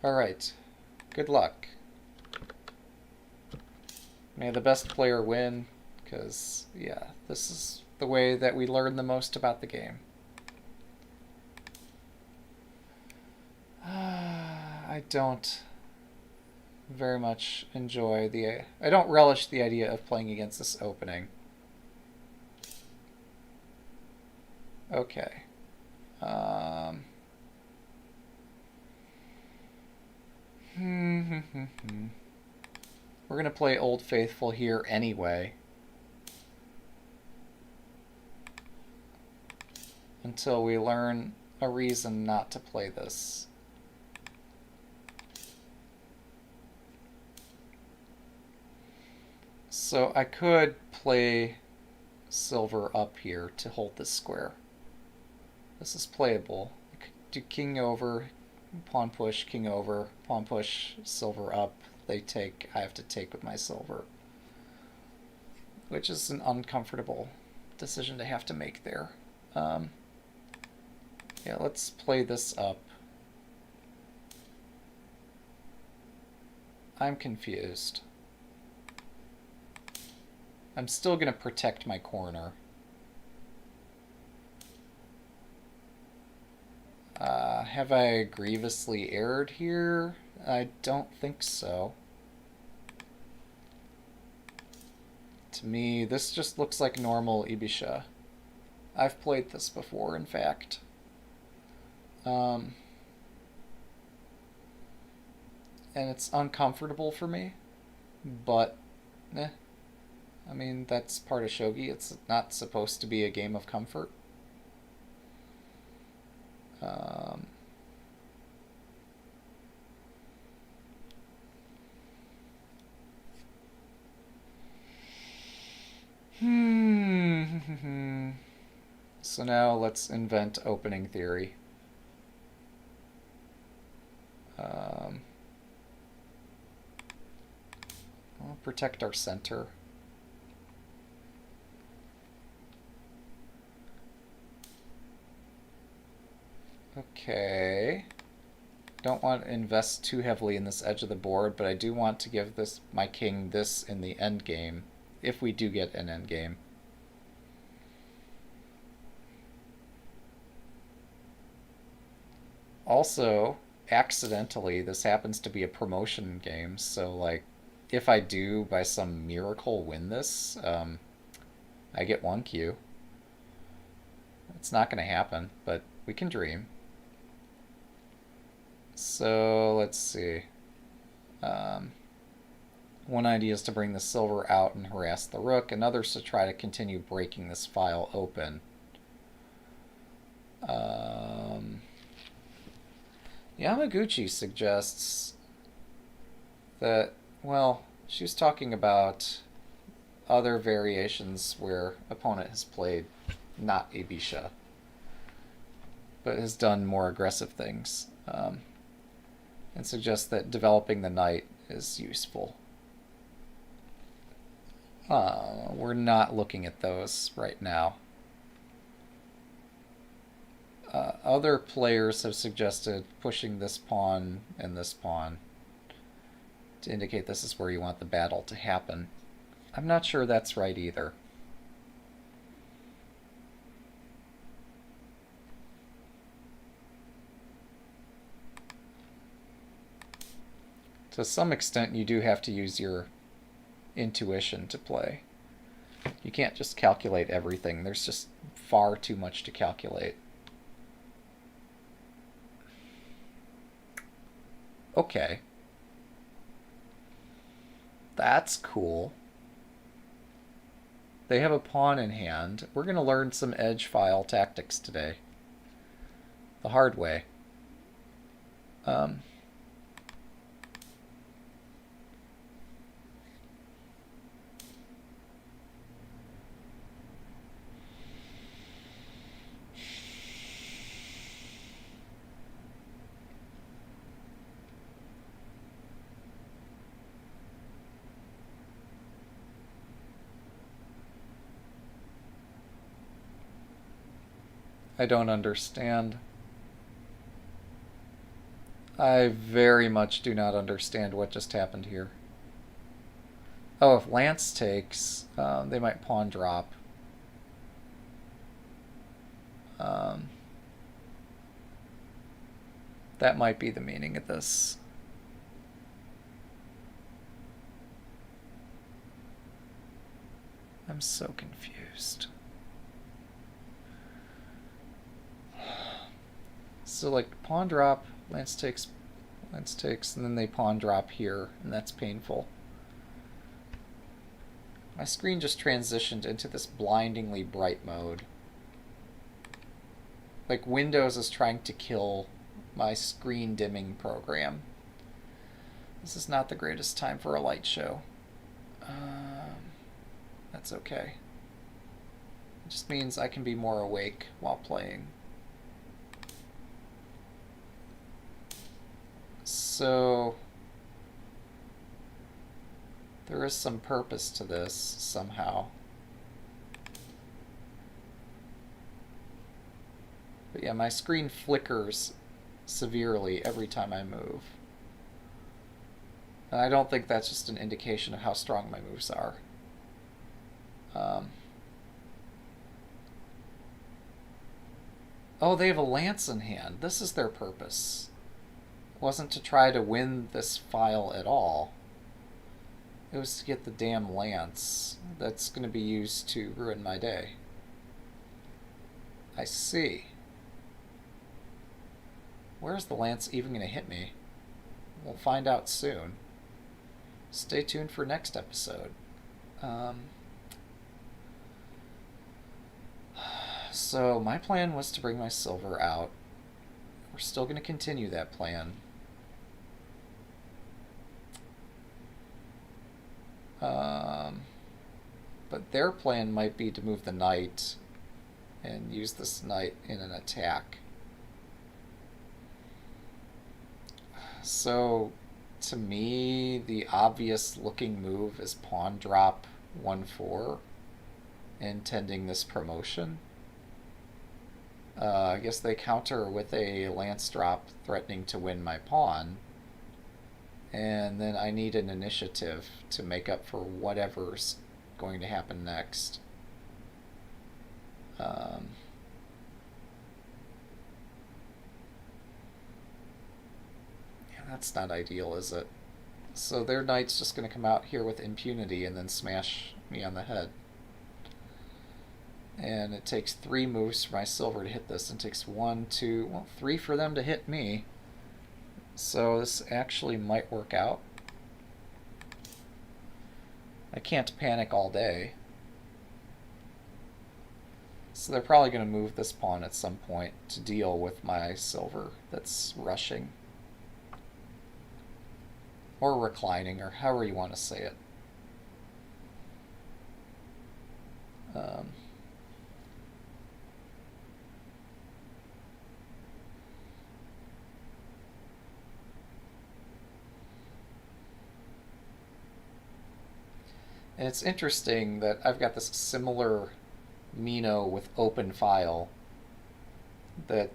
Alright. Good luck. May the best player win, because, yeah, this is the way that we learn the most about the game. I don't very much enjoy the... I don't relish the idea of playing against this opening. Okay. We're going to play Old Faithful here anyway. Until we learn a reason not to play this. So I could play silver up here to hold this square. This is playable. I could do king over, pawn push, king over, pawn push, silver up. They take, I have to take with my silver. Which is an uncomfortable decision to have to make there. Yeah, let's play this up. I'm confused. I'm still going to protect my corner. Have I grievously erred here? I don't think so. To me, this just looks like normal Ibisha. I've played this before, in fact. And it's uncomfortable for me, but I mean, that's part of shogi. It's not supposed to be a game of comfort. So now let's invent opening theory. We'll protect our center. Okay. Don't want to invest too heavily in this edge of the board, but I do want to give this my king this in the end game, if we do get an end game. Also, accidentally, this happens to be a promotion game, so like, if I do by some miracle win this, I get 1Q. It's not going to happen, but we can dream. So let's see. One idea is to bring the silver out and harass the rook, and others to try to continue breaking this file open. Yamaguchi suggests that, well, she was talking about other variations where opponent has played not Ibisha, but has done more aggressive things, and suggests that developing the knight is useful. We're not looking at those right now. Other players have suggested pushing this pawn and this pawn to indicate this is where you want the battle to happen. I'm not sure that's right either. To some extent, you do have to use your intuition to play. You can't just calculate everything. There's just far too much to calculate. Okay. That's cool. They have a pawn in hand. We're going to learn some edge file tactics today. The hard way. I don't understand. I very much do not understand what just happened here. Oh, if Lance takes, they might pawn drop. That might be the meaning of this. I'm so confused. So like pawn drop, Lance takes, and then they pawn drop here, and that's painful. My screen just transitioned into this blindingly bright mode. Like Windows is trying to kill my screen dimming program. This is not the greatest time for a light show. That's okay. It just means I can be more awake while playing. So there is some purpose to this somehow. But yeah, my screen flickers severely every time I move. And I don't think that's just an indication of how strong my moves are. Oh, they have a lance in hand. This is their purpose. It wasn't to try to win this file at all. It was to get the damn lance that's going to be used to ruin my day. I see. Where's the lance even going to hit me? We'll find out soon. Stay tuned for next episode. So my plan was to bring my silver out. We're still going to continue that plan. But their plan might be to move the knight and use this knight in an attack. So, to me, the obvious looking move is pawn drop 1-4, intending this promotion. I guess they counter with a lance drop threatening to win my pawn. And then I need an initiative to make up for whatever's going to happen next. Yeah, that's not ideal, is it? So their knight's just going to come out here with impunity and then smash me on the head. And it takes 3 moves for my silver to hit this, and it takes 1, 2, well, 3 for them to hit me. So this actually might work out. I can't panic all day. So they're probably going to move this pawn at some point to deal with my silver that's rushing. Or reclining, or however you want to say it. And it's interesting that I've got this similar Mino with open file that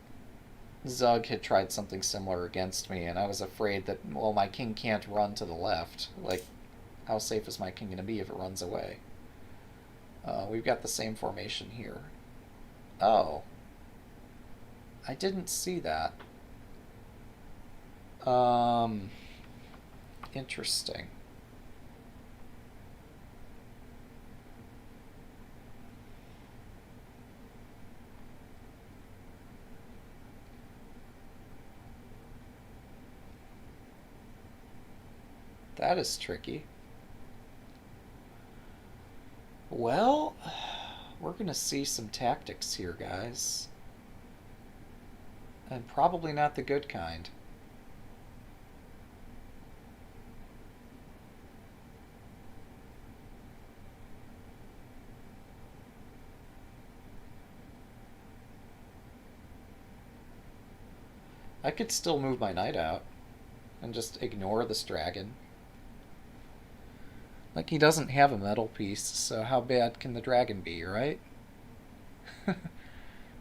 Zug had tried something similar against me, and I was afraid that, well, my king can't run to the left. Like, how safe is my king going to be if it runs away? We've got the same formation here. Oh. I didn't see that. Interesting. That is tricky. Well, we're going to see some tactics here, guys. And probably not the good kind. I could still move my knight out and just ignore this dragon. Like, he doesn't have a metal piece, so how bad can the dragon be, right?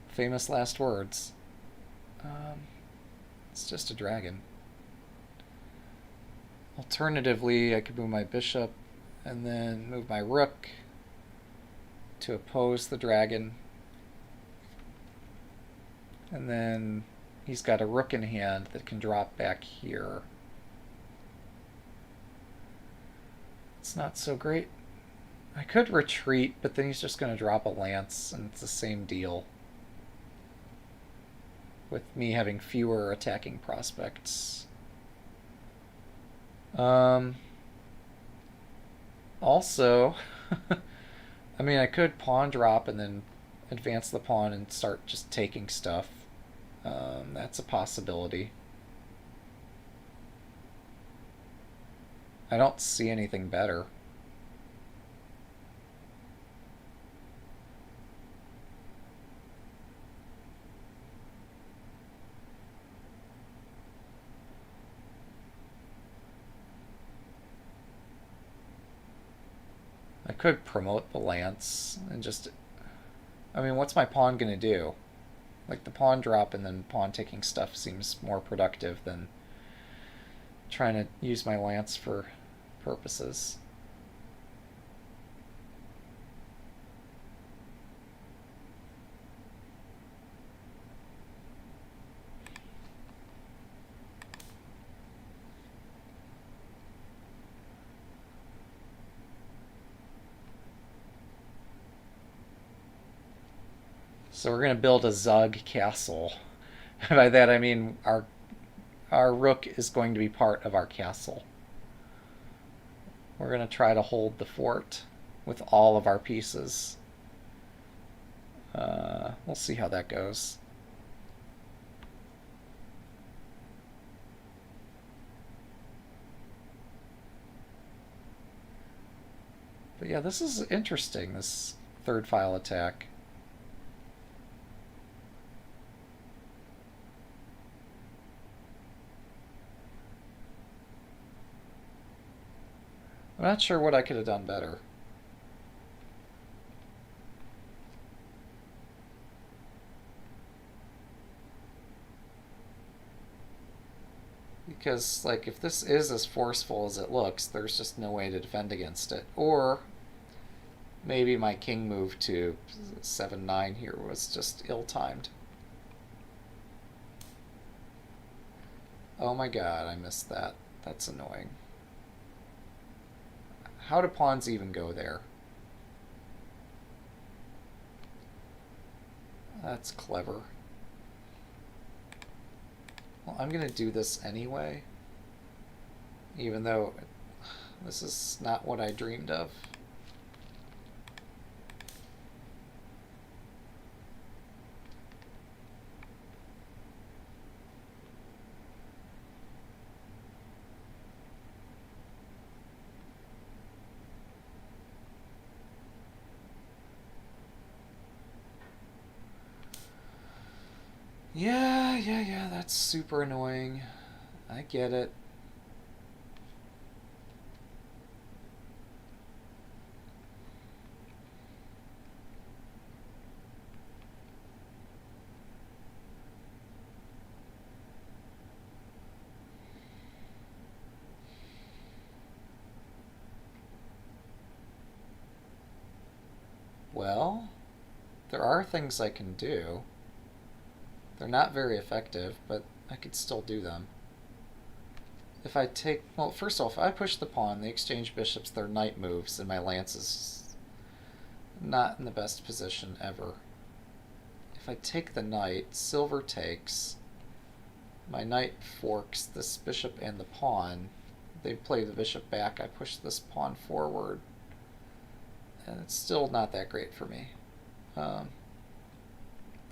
Famous last words. It's just a dragon. Alternatively, I could move my bishop and then move my rook to oppose the dragon. And then he's got a rook in hand that can drop back here. It's not so great. I could retreat, but then he's just going to drop a lance, and it's the same deal. With me having fewer attacking prospects. Also, I mean, I could pawn drop and then advance the pawn and start just taking stuff. That's a possibility. I don't see anything better. I could promote the lance and just... I mean, what's my pawn gonna do? Like, the pawn drop and then pawn taking stuff seems more productive than trying to use my lance for purposes. So we're going to build a Zug castle. By that I mean our rook is going to be part of our castle. We're going to try to hold the fort with all of our pieces. We'll see how that goes. But yeah, this is interesting, this third file attack. I'm not sure what I could have done better. Because, like, if this is as forceful as it looks, there's just no way to defend against it. Or maybe my king move to 7-9 here was just ill-timed. Oh my god, I missed that. That's annoying. How do pawns even go there? That's clever. Well, I'm going to do this anyway, even though this is not what I dreamed of. Yeah, that's super annoying. I get it. Well, there are things I can do. They're not very effective, but I could still do them. If I take... Well, first off, if I push the pawn, they exchange bishops, their knight moves, and my lance is not in the best position ever. If I take the knight, silver takes. My knight forks this bishop and the pawn. They play the bishop back. I push this pawn forward. And it's still not that great for me.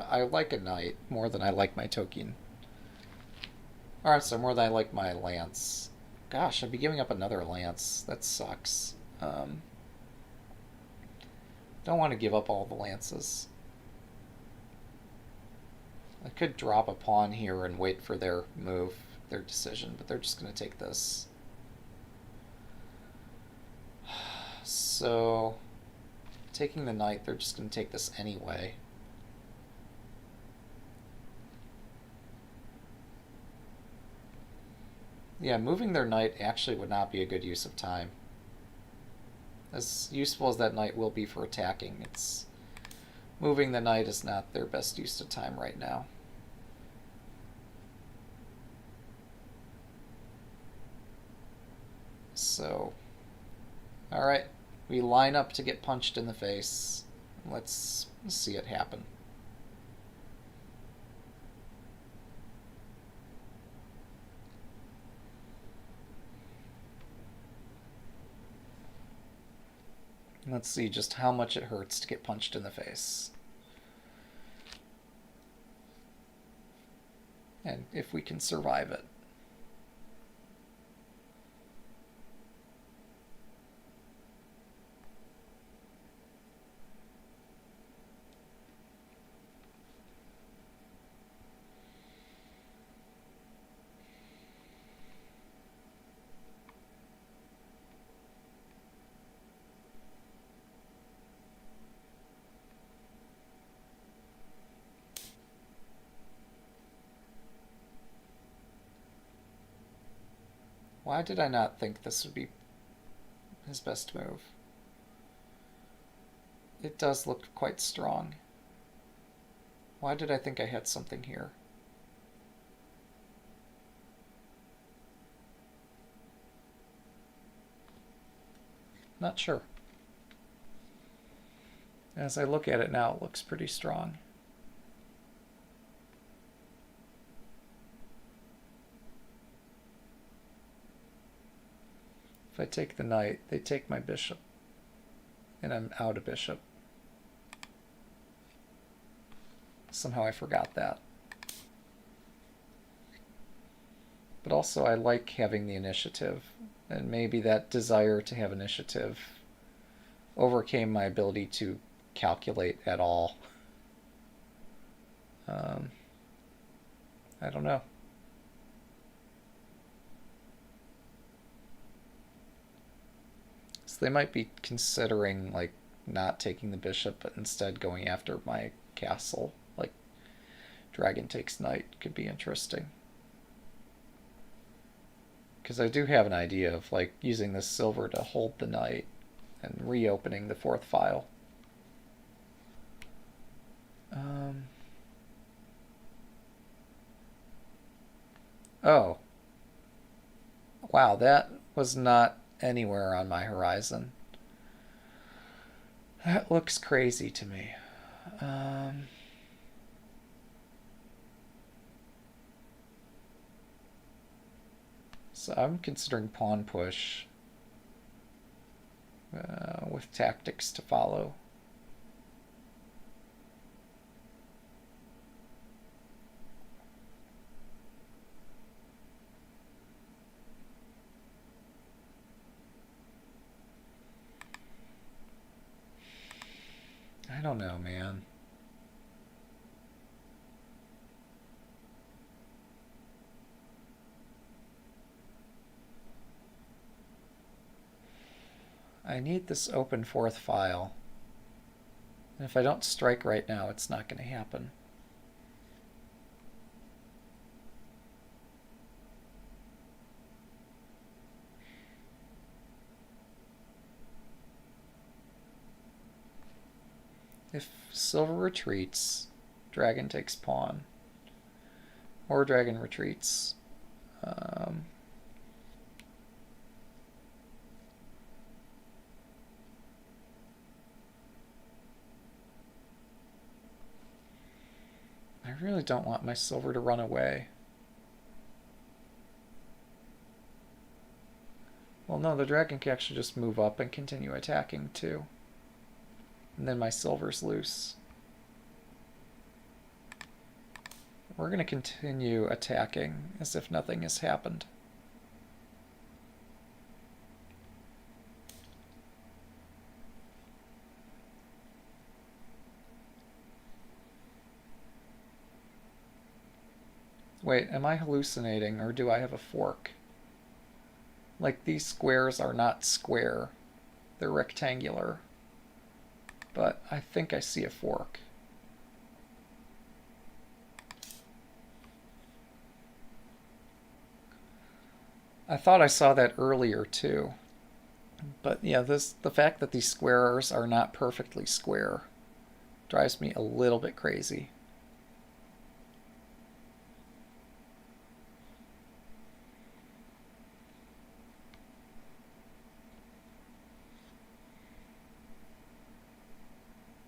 I like a knight more than I like my token. Alright, so more than I like my lance. Gosh, I'd be giving up another lance. That sucks. Don't want to give up all the lances. I could drop a pawn here and wait for their move, their decision, but they're just going to take this. So, taking the knight, they're just going to take this anyway. Yeah, moving their knight actually would not be a good use of time. As useful as that knight will be for attacking, it's moving the knight is not their best use of time right now. So, alright, we line up to get punched in the face. Let's see it happen. Let's see just how much it hurts to get punched in the face. And if we can survive it. Why did I not think this would be his best move? It does look quite strong. Why did I think I had something here? Not sure. As I look at it now, it looks pretty strong. If I take the knight, they take my bishop. And I'm out a bishop. Somehow I forgot that. But also I like having the initiative. And maybe that desire to have initiative overcame my ability to calculate at all. I don't know. So they might be considering like not taking the bishop, but instead going after my castle. Like dragon takes knight could be interesting. Because I do have an idea of like using this silver to hold the knight and reopening the fourth file. Oh. Wow, that was not anywhere on my horizon. That looks crazy to me. So I'm considering pawn push with tactics to follow. I don't know, man. I need this open fourth file. And if I don't strike right now, it's not going to happen. If silver retreats, dragon takes pawn. Or dragon retreats. I really don't want my silver to run away. Well, no, the dragon can actually just move up and continue attacking too. And then my silver's loose. We're going to continue attacking as if nothing has happened. Wait, am I hallucinating or do I have a fork? Like, these squares are not square. They're rectangular. But I think I see a fork. I thought I saw that earlier too. But yeah, the fact that these squares are not perfectly square drives me a little bit crazy.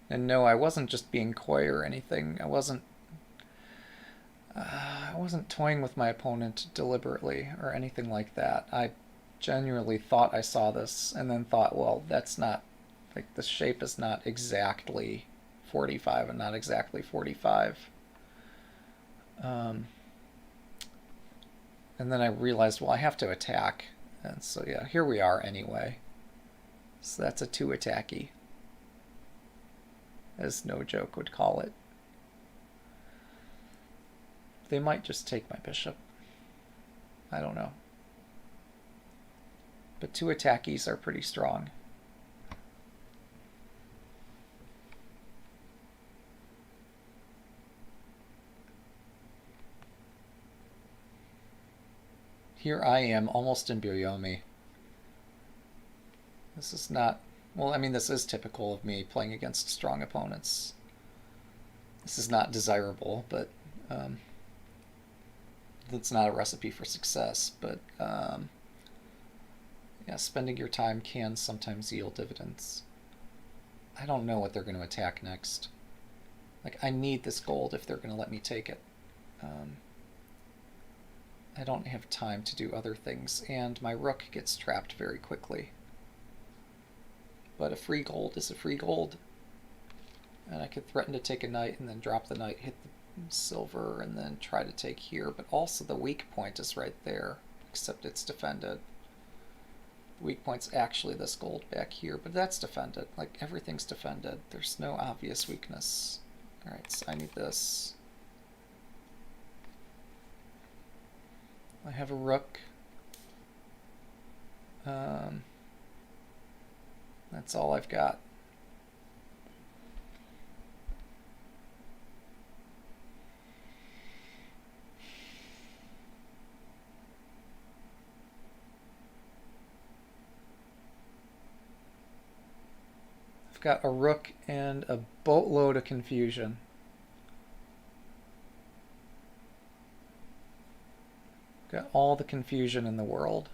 And no, I wasn't just being coy or anything. I wasn't toying with my opponent deliberately or anything like that. I genuinely thought I saw this and then thought, well, that's not, like, the shape is not exactly 45 and not exactly 45. Um, and then I realized, well, I have to attack. And so, yeah, here we are anyway. So that's a 2 attacky, as No Joke would call it. They might just take my bishop. I don't know. But 2 attackies are pretty strong. Here I am, almost in Byoyomi. This is not... Well, I mean, this is typical of me playing against strong opponents. This is not desirable, but... it's not a recipe for success, but... yeah, spending your time can sometimes yield dividends. I don't know what they're going to attack next. Like, I need this gold if they're going to let me take it. I don't have time to do other things, and my rook gets trapped very quickly. But a free gold is a free gold. And I could threaten to take a knight and then drop the knight, hit the silver, and then try to take here. But also the weak point is right there, except it's defended. The weak point's actually this gold back here, but that's defended. Like, everything's defended. There's no obvious weakness. Alright, so I need this. I have a rook. That's all I've got. I've got a rook and a boatload of confusion. Got all the confusion in the world.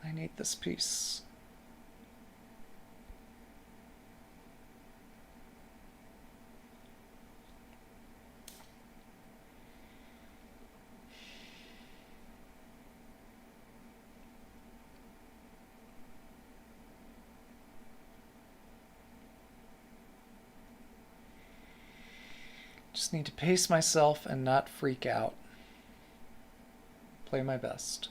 I need this piece. Just need to pace myself and not freak out. Play my best.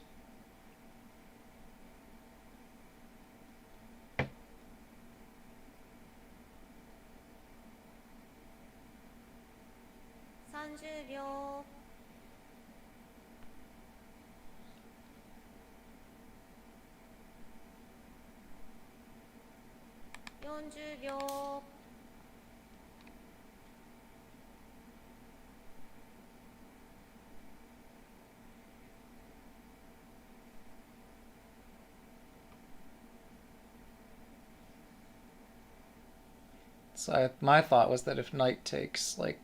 So my thought was that if knight takes, like,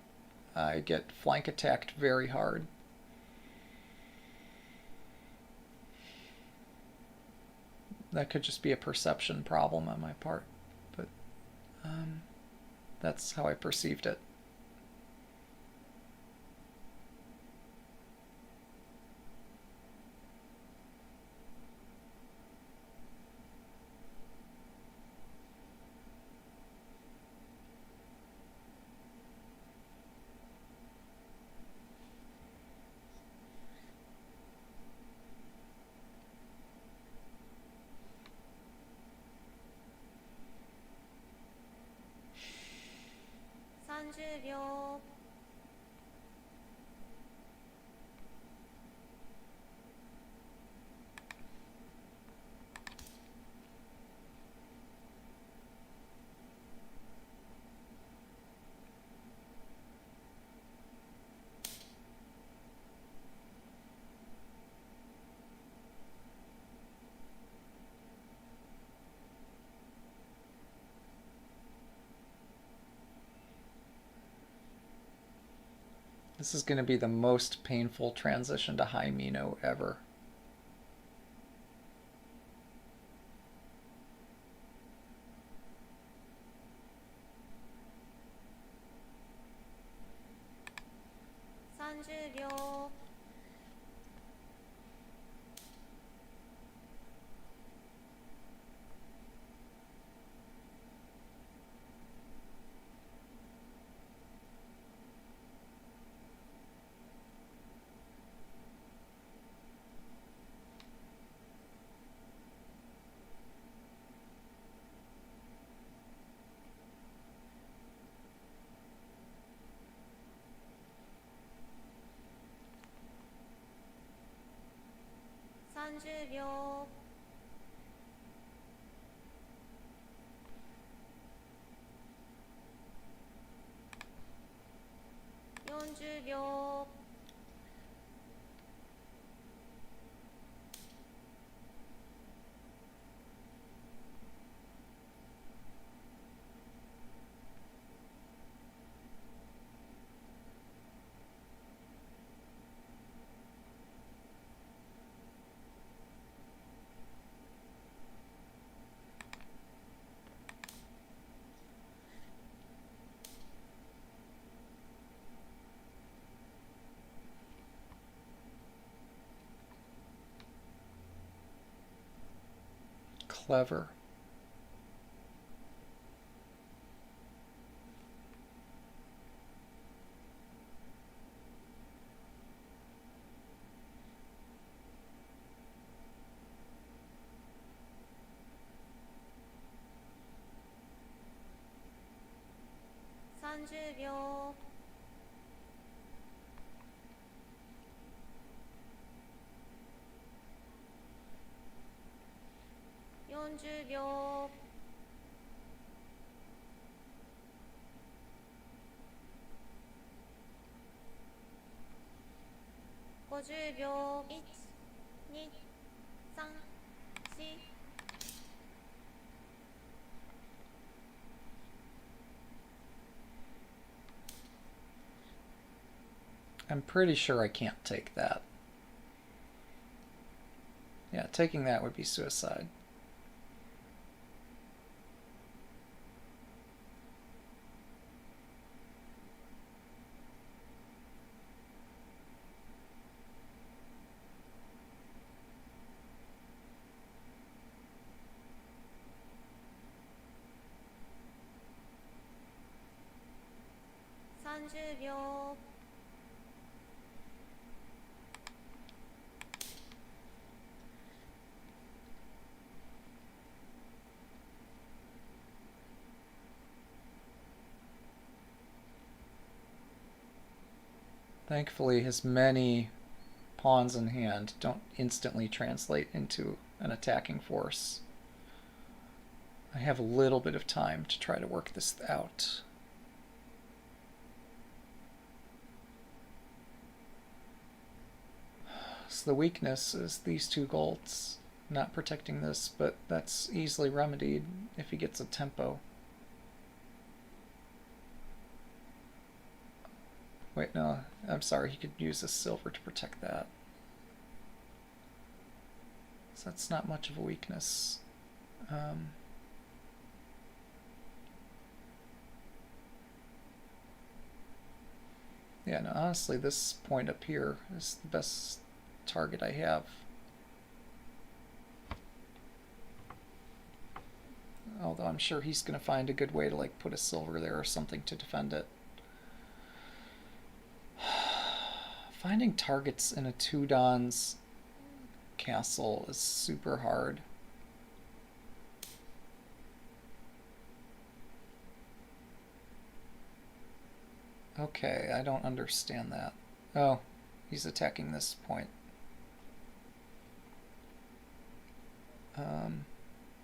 I get flank attacked very hard. That could just be a perception problem on my part, but that's how I perceived it. 了 This is going to be the most painful transition to high Mino ever. $30 30秒 40秒 Clever. $30秒 40秒 50秒 1、2、3、4 I'm pretty sure I can't take that. Yeah, taking that would be suicide. $30秒 Thankfully, his many pawns in hand don't instantly translate into an attacking force. I have a little bit of time to try to work this out. So the weakness is these two golds not protecting this, but that's easily remedied if he gets a tempo. Wait, no, I'm sorry, he could use a silver to protect that. So that's not much of a weakness. Yeah, no, honestly, this point up here is the best target I have. Although I'm sure he's going to find a good way to like put a silver there or something to defend it. Finding targets in a Tudon's castle is super hard. Okay, I don't understand that. Oh, he's attacking this point.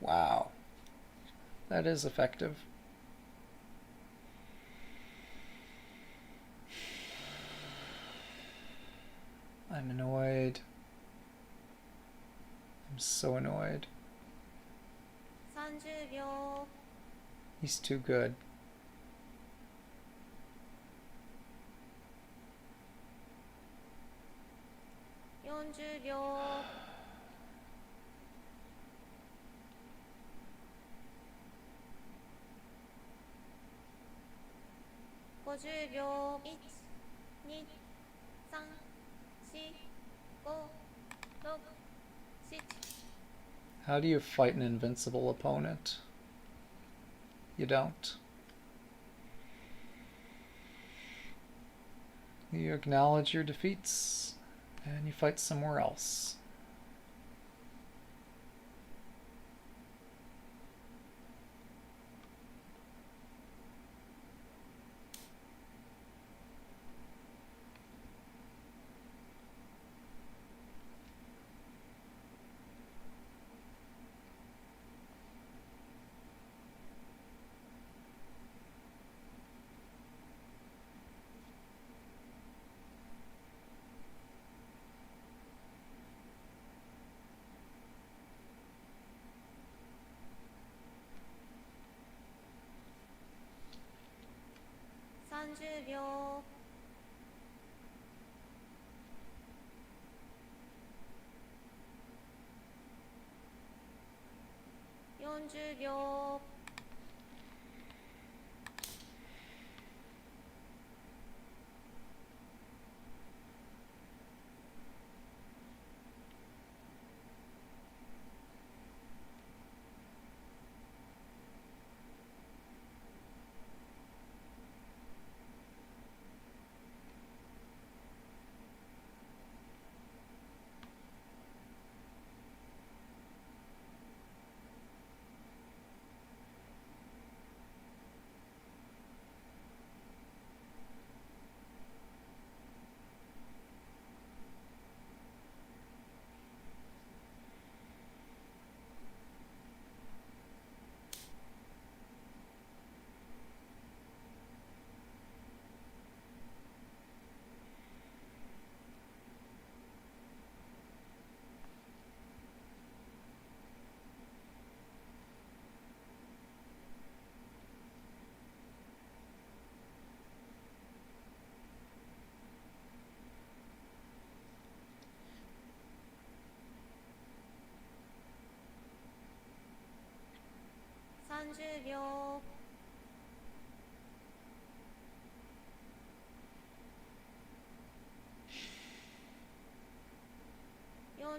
Wow. That is effective. I'm annoyed. I'm so annoyed. 30秒 He's too good. 40秒 50秒 1、2、3、4、5、6、7 How do you fight an invincible opponent? You don't. You acknowledge your defeats, and you fight somewhere else.30秒 40秒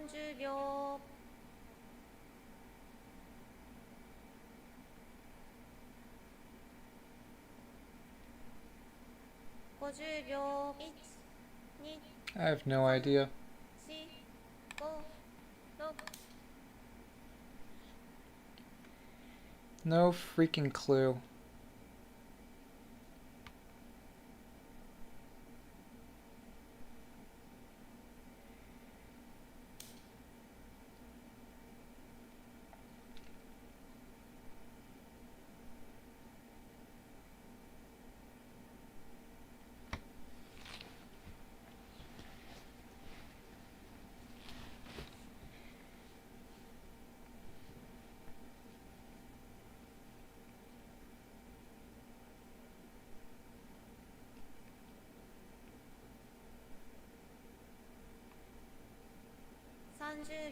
30秒 40秒 50秒 1、2、I have no idea. 4、5、6 No freaking clue.30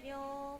秒 40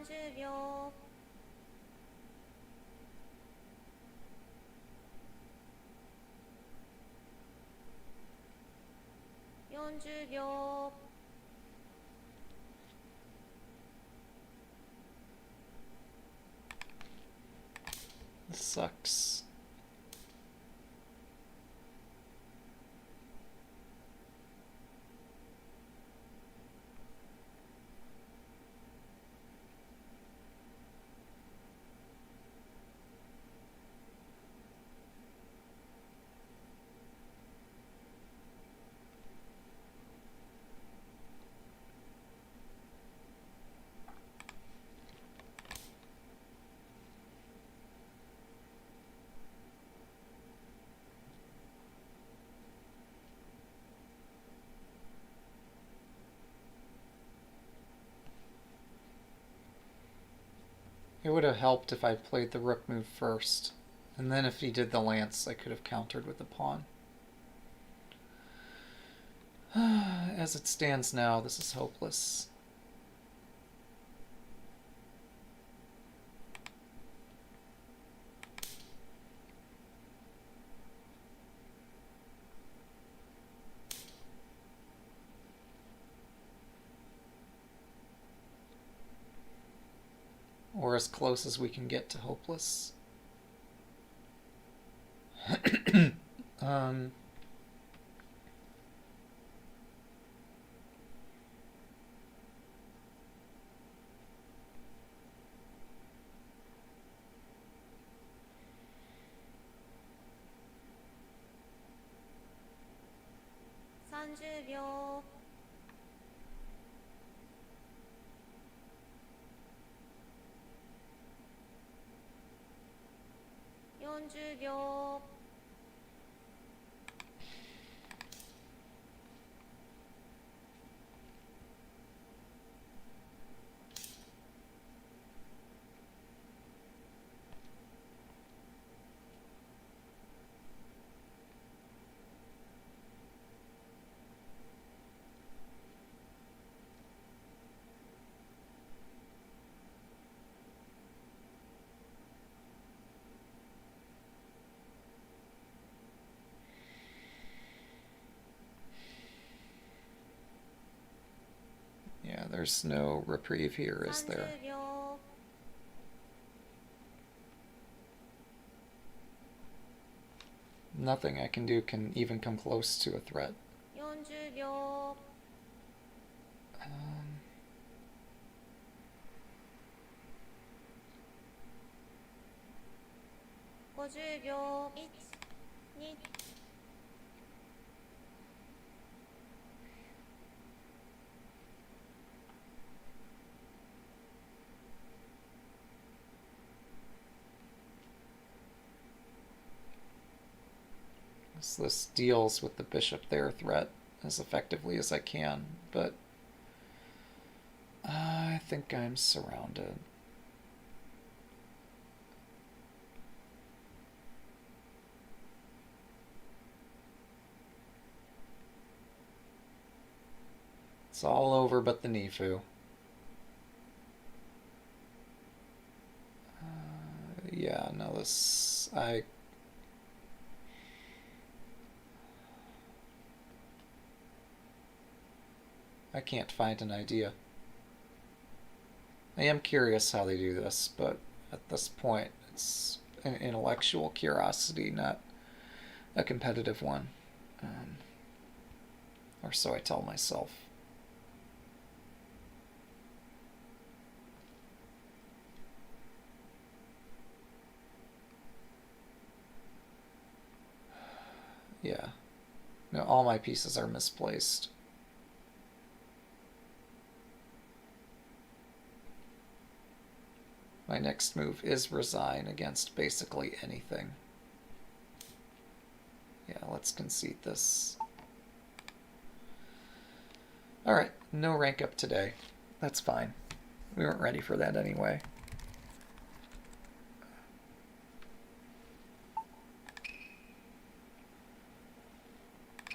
30秒 40秒 This sucks. It would have helped if I played the rook move first, and then if he did the lance, I could have countered with the pawn. As it stands now, this is hopeless. Or as close as we can get to hopeless. um, 30秒 40秒 yeah, there's no reprieve here, is there? 30秒 Nothing I can do can even come close to a threat. 40秒 50秒 1、2 So this deals with the bishop there threat as effectively as I can, but I think I'm surrounded. It's all over but the Nifu. Yeah, no, this... I can't find an idea. I am curious how they do this, but at this point, it's an intellectual curiosity, not a competitive one. Or so I tell myself. Yeah. No, all my pieces are misplaced. My next move is resign against basically anything. Yeah, let's concede this. Alright, no rank up today. That's fine. We weren't ready for that anyway.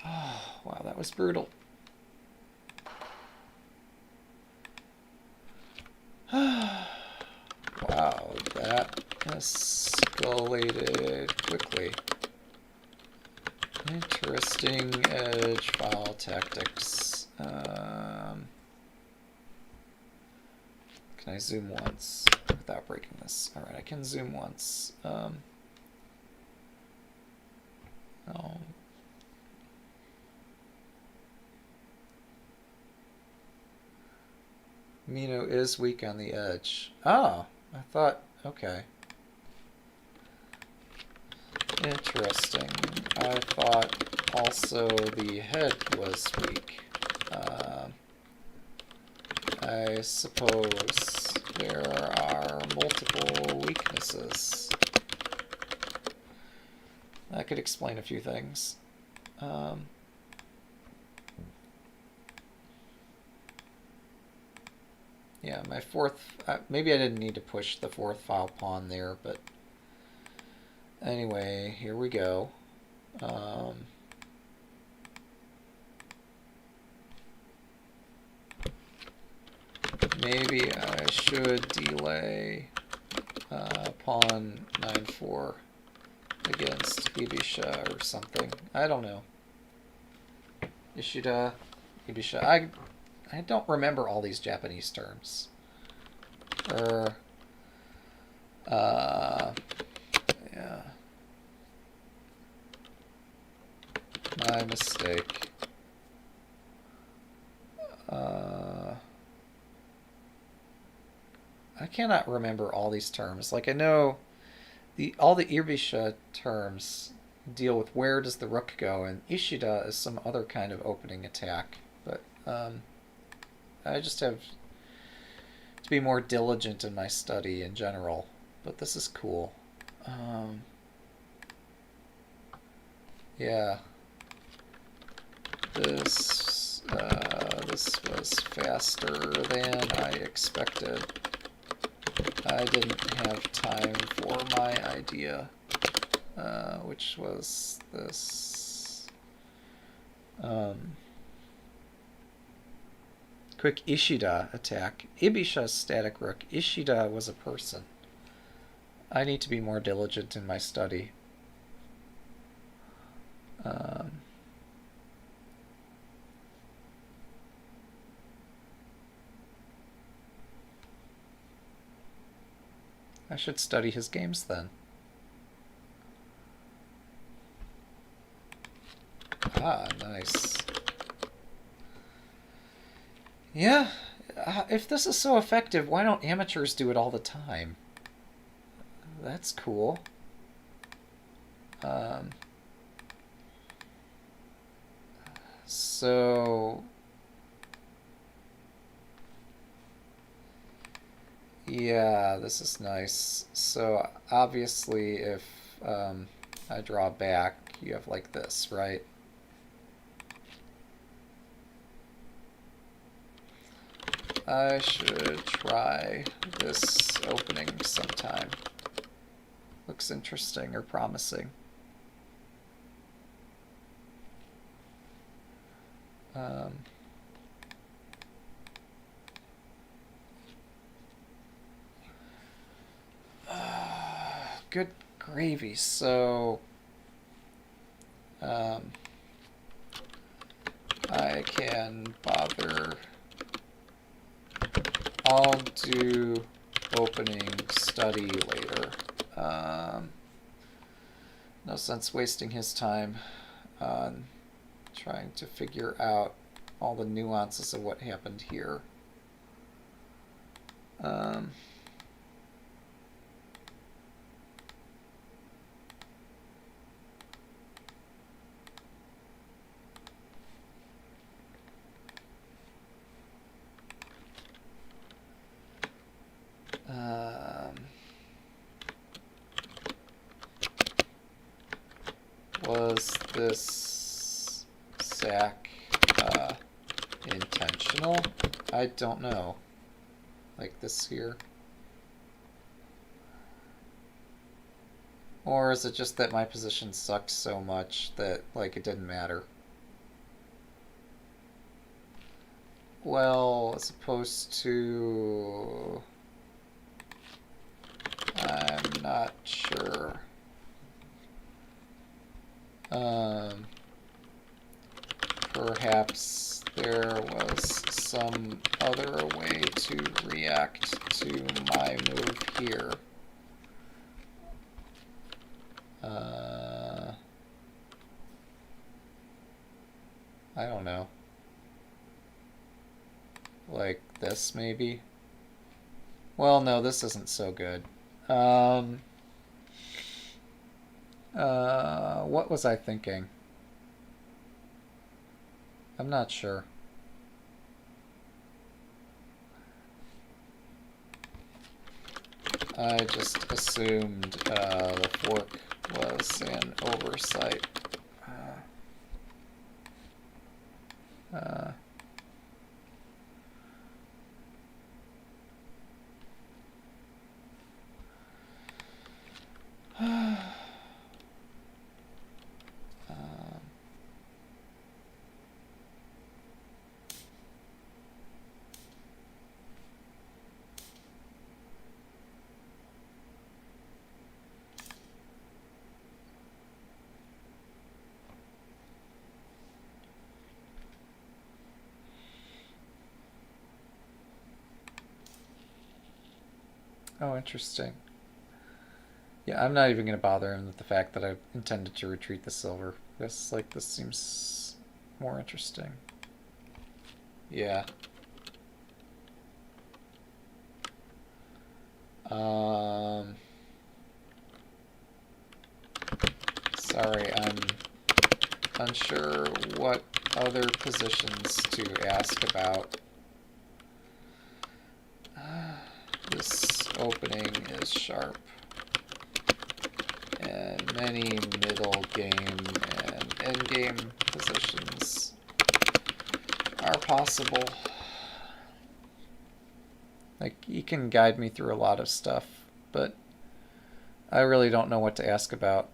Oh, wow, that was brutal. escalated quickly. Interesting edge file tactics. Can I zoom once without breaking this? Alright, I can zoom once. Oh. Mino is weak on the edge. Oh, I thought, okay. Interesting. I thought also the head was weak. I suppose there are multiple weaknesses. That could explain a few things. Yeah, my fourth... maybe I didn't need to push the fourth file pawn there, but... Anyway, here we go. Maybe I should delay pawn 9-4 against Ibisha or something. I don't know. Ishida, Ibisha. I don't remember all these Japanese terms. Yeah. My mistake. I cannot remember all these terms. Like, I know all the Ibisha terms deal with where does the rook go, and Ishida is some other kind of opening attack. But I just have to be more diligent in my study in general. But this is cool. Yeah. This was faster than I expected. I didn't have time for my idea, which was this quick Ishida attack. Ibisha's static rook. Ishida was a person. I need to be more diligent in my study. I should study his games then. Ah, nice. Yeah, if this is so effective, why don't amateurs do it all the time? That's cool. So... yeah, this is nice. So obviously if I draw back, you have like this, right? I should try this opening sometime. Looks interesting or promising. Good gravy. So I can bother. I'll do opening study later. No sense wasting his time on trying to figure out all the nuances of what happened here. Was this sack intentional? I don't know. Like this here? Or is it just that my position sucked so much that, like, it didn't matter? Well, as opposed to... I'm not sure. Perhaps there was some other way to react to my move here. I don't know. Like this, maybe? Well, no, this isn't so good. What was I thinking? I'm not sure. I just assumed the fork was an oversight. Oh, interesting. Yeah, I'm not even going to bother him with the fact that I intended to retreat the silver. This seems more interesting. Yeah. Sorry, I'm unsure what other positions to ask about. This opening is sharp, and many middle game and end game positions are possible. Like, he can guide me through a lot of stuff, but I really don't know what to ask about.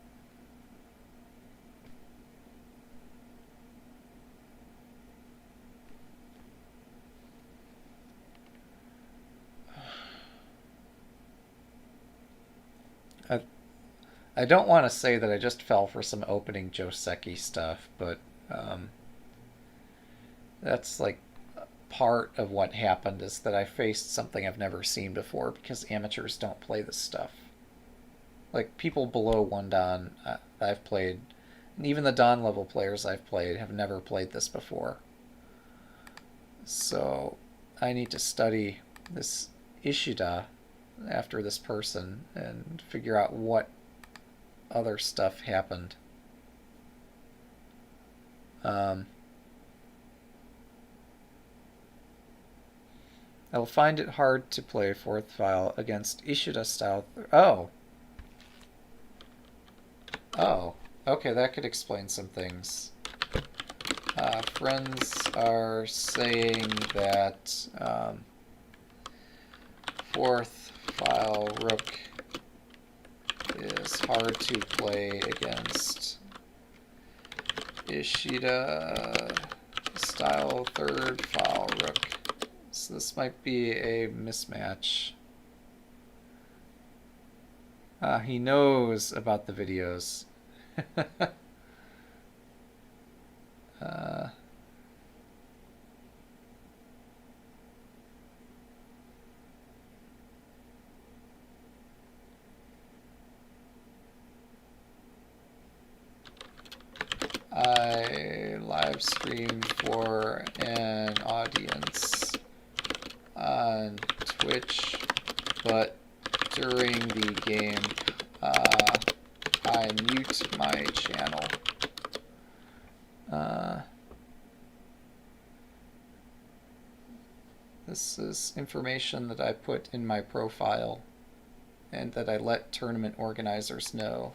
I don't want to say that I just fell for some opening Joseki stuff, but that's like part of what happened is that I faced something I've never seen before because amateurs don't play this stuff. Like, people below 1 Dan I've played, and even the Dan level players I've played have never played this before. So I need to study this Ishida after this person and figure out what other stuff happened. I'll find it hard to play 4th file against Ishida style. Oh, okay, that could explain some things. Friends are saying that 4th file rook is hard to play against Ishida style 3rd file rook. So this might be a mismatch. He knows about the videos. I live stream for an audience on Twitch, but during the game I mute my channel. This is information that I put in my profile and that I let tournament organizers know.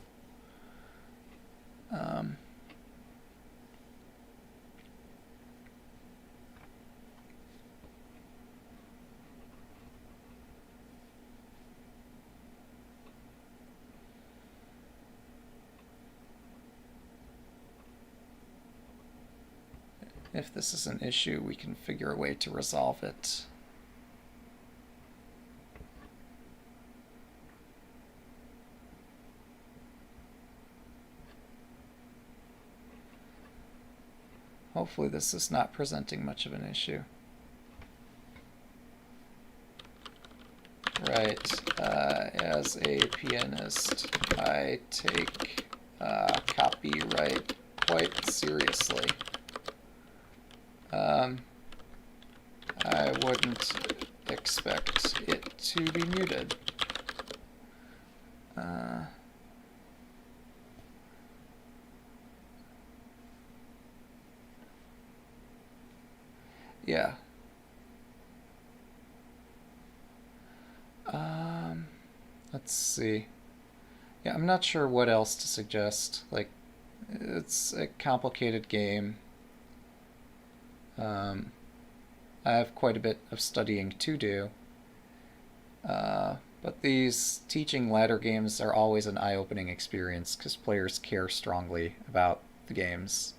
If this is an issue, we can figure a way to resolve it. hopefully this is not presenting much of an issue. Right, as a pianist, I take copyright quite seriously. I wouldn't expect it to be muted. Yeah. Let's see. Yeah, I'm not sure what else to suggest. Like, it's a complicated game. I have quite a bit of studying to do. But these teaching ladder games are always an eye-opening experience because players care strongly about the games.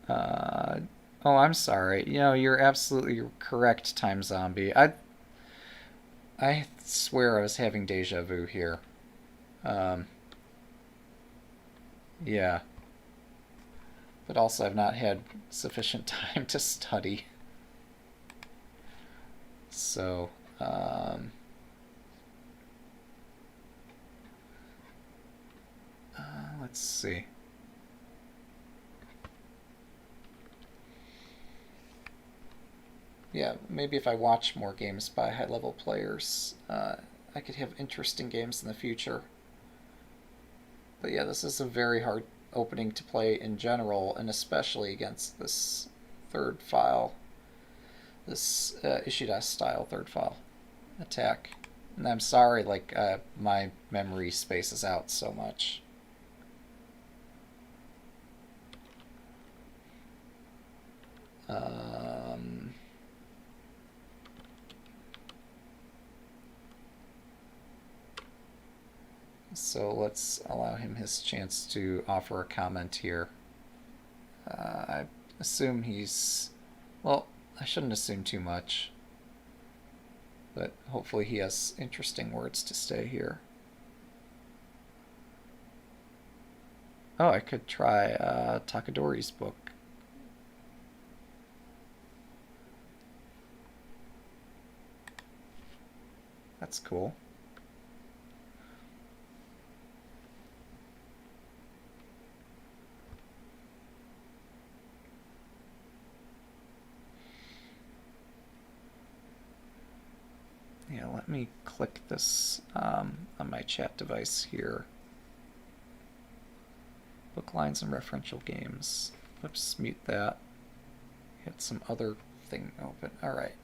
Oh, I'm sorry. You know, you're absolutely correct, Time Zombie. I swear I was having deja vu here. Yeah. But also I've not had sufficient time to study. So, let's see. Yeah, maybe if I watch more games by high-level players, I could have interesting games in the future. But yeah, this is a very hard opening to play in general, and especially against this third file, this Ishida-style third file attack. And I'm sorry, like, my memory spaces out so much. So let's allow him his chance to offer a comment here. I assume he's... Well, I shouldn't assume too much. But hopefully he has interesting words to say here. Oh, I could try Takadori's book. That's cool. Yeah, let me click this on my chat device here. Book lines and referential games. Let's mute that. Hit some other thing open. Alright.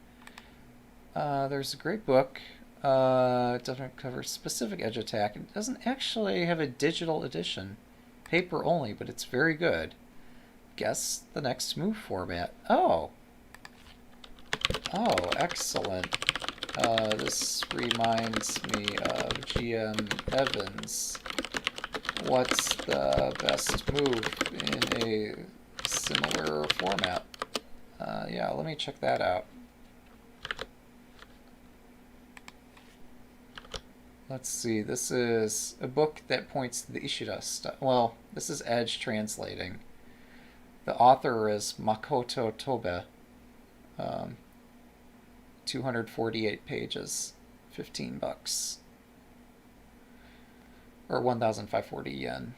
There's a great book. It doesn't cover specific edge attack. It doesn't actually have a digital edition. Paper only, but it's very good. Guess the next move format. Oh! Oh, excellent. This reminds me of GM Evans. What's the best move in a similar format? Yeah, let me check that out. Let's see, this is a book that points to the Ishida style. Well, this is Edge translating. The author is Makoto Tobe. 248 pages, $15. Or 1,540 yen.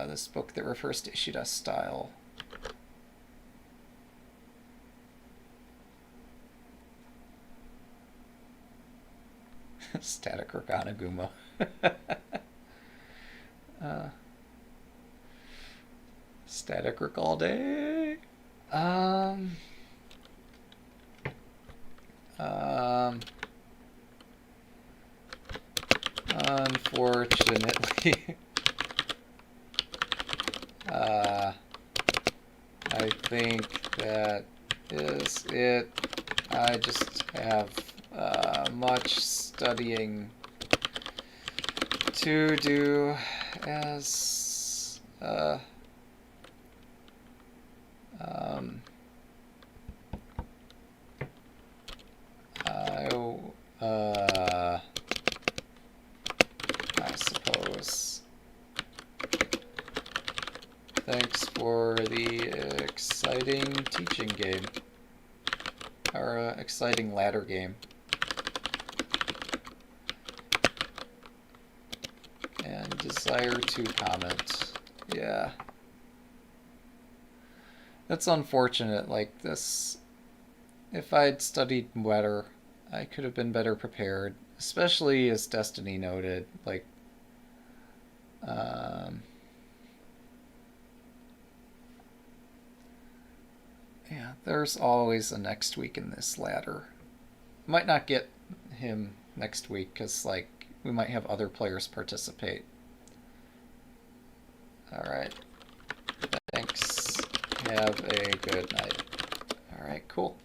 This book that refers to Ishida style. Static Organaguma. Static Rick all day. Unfortunately, I think that is it. I just have much studying to do as goes. Thanks for the exciting teaching game. Or exciting ladder game. And desire to comment. Yeah. That's unfortunate. Like this, if I'd studied better, I could have been better prepared. Especially as Destiny noted, like, yeah, there's always a next week in this ladder. Might not get him next week because, like, we might have other players participate. Alright. Thanks. Have a good night. Alright, cool.